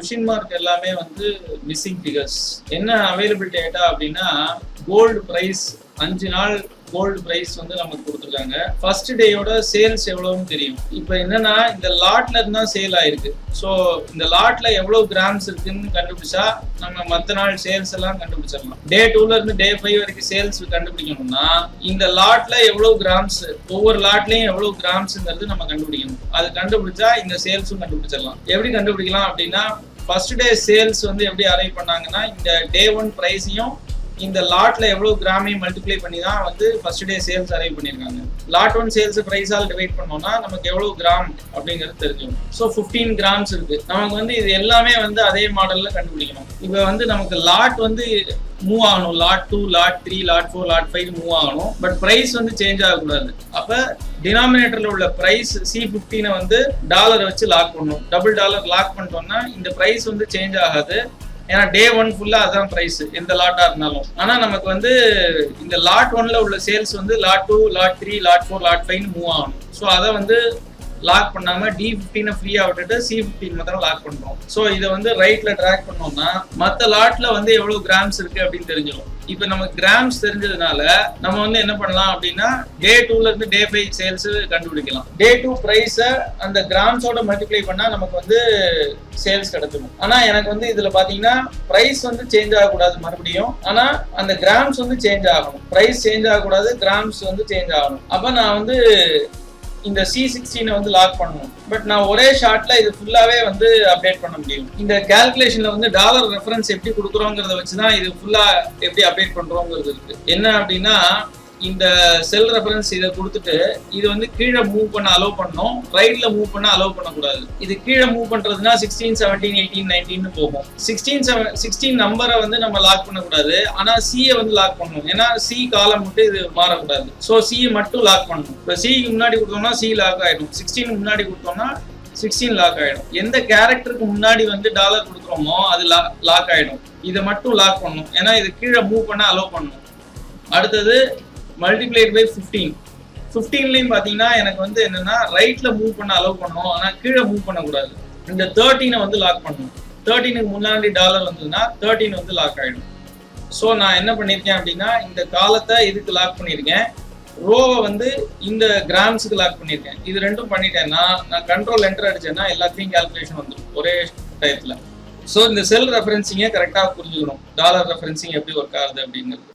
Question mark எல்லாமே வந்து missing figures. என்ன அவைலபிள் டேட்டா அப்படின்னா கோல்டு பிரைஸ் 5 நாள் கோல்டு பிரைஸ் வந்து நமக்கு கொடுத்துருக்காங்க. ஃபர்ஸ்ட் டேயோட சேல்ஸ் எவ்வளவுன்னு தெரியும். இப்போ என்னன்னா இந்த லாட்ல இருந்தா சேல் ஆயிருக்கு. ஸோ இந்த லாட்ல எவ்வளவு கிராம்ஸ் இருக்குன்னு கண்டுபிடிச்சா நம்ம மற்ற நாள் சேல்ஸ் எல்லாம் கண்டுபிடிச்சிடலாம். டே 2ல இருந்து டே 5 வரைக்கும் சேல்ஸ் கண்டுபிடிக்கணும்னா இந்த லாட்ல எவ்வளவு கிராம்ஸ், ஒவ்வொரு லாட்லயும் எவ்வளவு கிராம்ஸ்ங்கிறது நம்ம கண்டுபிடிக்கணும். அது கண்டுபிடிச்சா இந்த சேல்ஸும் கண்டுபிடிச்சிடலாம். எப்படி கண்டுபிடிக்கலாம் அப்படின்னா ஃபர்ஸ்ட் டே சேல்ஸ் வந்து எப்படி அரைவ் பண்ணாங்கன்னா இந்த டே 1 பிரைஸையும் இந்த லாட்ல எவ்வளவு கிராமையும் மல்டிப்ளை பண்ணி தான் வந்து ஃபர்ஸ்ட் டே சேல்ஸ் அரைவ் பண்ணிருக்காங்க. லாட் 1 சேல்ஸ் பிரைஸால் டிவைட் பண்ணோம்னா நமக்கு எவ்வளவு கிராம் அப்படிங்கிறது தெரிஞ்சிடும். ஸோ 15 கிராம்ஸ் இருக்கு. நமக்கு வந்து இது எல்லாமே வந்து அதே மாடல்ல கண்டுபிடிக்கணும். இப்போ வந்து நமக்கு லாட் வந்து மூவ் ஆகணும். Lot 2, lot 3, lot 4, lot 5 move ஆகணும். பட் பிரைஸ் வந்து சேஞ்ச் ஆகக்கூடாது. அப்ப டினாமினேட்டர்ல உள்ள பிரைஸ் C15 வந்து டாலரை வச்சு லாக் பண்ணணும். டபுள் டாலர் லாக் பண்ணிட்டோம்னா இந்த பிரைஸ் வந்து சேஞ்ச் ஆகாது. ஏன்னா டே 1 ஃபுல்லா அதான் பிரைஸ் எந்த லாட்டா இருந்தாலும். ஆனா நமக்கு வந்து இந்த லாட் 1ல உள்ள சேல்ஸ் வந்து lot 2, lot 3, lot 4, lot 5 move ஆகணும். ஸோ அதை வந்து லாக் பண்ணாம D15 ஃப்ரீயா விட்டுட்டு C15 மாத்திரம் லாக் பண்றோம். ஸோ இதை வந்து ரைட்ல ட்ராக் பண்ணோம்னா மற்ற லாட்ல வந்து எவ்வளவு கிராம்ஸ் இருக்கு அப்படின்னு தெரிஞ்சிடும். இப்போ நமக்கு கிராம்ஸ் தெரிஞ்சதுனால நம்ம வந்து என்ன பண்ணலாம் அப்படின்னா டே 2ல இருந்து டே 5 சேல்ஸ் கண்டுபிடிக்கலாம். டே 2 பிரைஸ அந்த கிராம்ஸோட மல்டிப்ளை பண்ணா நமக்கு வந்து சேல்ஸ் கிடைச்சிடும். ஆனா எனக்கு வந்து இதுல பாத்தீங்கன்னா பிரைஸ் வந்து சேஞ்ச் ஆகக்கூடாது மறுபடியும். ஆனா அந்த கிராம்ஸ் வந்து சேஞ்ச் ஆகணும். பிரைஸ் சேஞ்ச் ஆகக்கூடாது, கிராம்ஸ் வந்து சேஞ்ச் ஆகணும். அப்ப நான் வந்து இந்த C16 வந்து லாக் பண்ணணும். பட் நான் ஒரே ஷார்ட்ல இது ஃபுல்லாவே வந்து அப்டேட் பண்ண முடியும். இந்த கால்குலேஷன்ல வந்து டாலர் ரெஃபரன்ஸ் எப்படி கொடுக்குறோங்கிறத வச்சுதான் இது ஃபுல்லா எப்படி அப்டேட் பண்றோங்கிறது இருக்கு. என்ன அப்படின்னா இந்த செல் ரெஃபரன்ஸ் இதை கொடுத்துட்டு இது வந்து கீழே மூவ் பண்ண அலோவ் பண்ணணும், ரைட்ல மூவ் பண்ண அலோவ் பண்ணக்கூடாது. இது கீழே மூவ் பண்றதுன்னா 16, 17, 18, 19 போகும். 16 நம்பரை வந்து நம்ம லாக் பண்ணக்கூடாது. ஆனா C வந்து லாக் பண்ணணும். ஏன்னா C காலம் மட்டும் இது மாறக்கூடாது. ஸோ C மட்டும் லாக் பண்ணணும். இப்போ C முன்னாடி கொடுத்தோம்னா C லாக் ஆயிடும். 16 முன்னாடி கொடுத்தோம்னா 16 லாக் ஆயிடும். எந்த கேரக்டருக்கு முன்னாடி வந்து டாலர் கொடுக்குறோமோ அது லாக் ஆயிடும். இதை மட்டும் லாக் பண்ணணும். ஏன்னா இது கீழே மூவ் பண்ண அலோவ் பண்ணணும். அடுத்தது மல்டிப்ளைட் பை 15. 15லயும் பாத்தீங்கன்னா எனக்கு வந்து என்னன்னா ரைட்ல மூவ் பண்ண அலோவ் பண்ணணும். ஆனா கீழே மூவ் பண்ணக்கூடாது. இந்த 13 வந்து லாக் பண்ணணும். 13க்கு முன்னாடி டாலர் வந்ததுன்னா 13 வந்து லாக் ஆயிடும். ஸோ நான் என்ன பண்ணிருக்கேன் அப்படின்னா இந்த காலத்தை இதுக்கு லாக் பண்ணிருக்கேன், ரோவை வந்து இந்த கிராம்ஸுக்கு லாக் பண்ணிருக்கேன். இது ரெண்டும் பண்ணிட்டேன்னா நான் கண்ட்ரோல் என்டர் அடிச்சேன்னா எல்லாத்தையும் கால்குலேஷன் வந்துடும் ஒரே டயத்துல. ஸோ இந்த செல் ரெஃபரன்சிங்கை கரெக்டாக புரிஞ்சுக்கணும். டாலர் ரெஃபரன்சிங் எப்படி ஒர்க் ஆகுது அப்படிங்கிறது.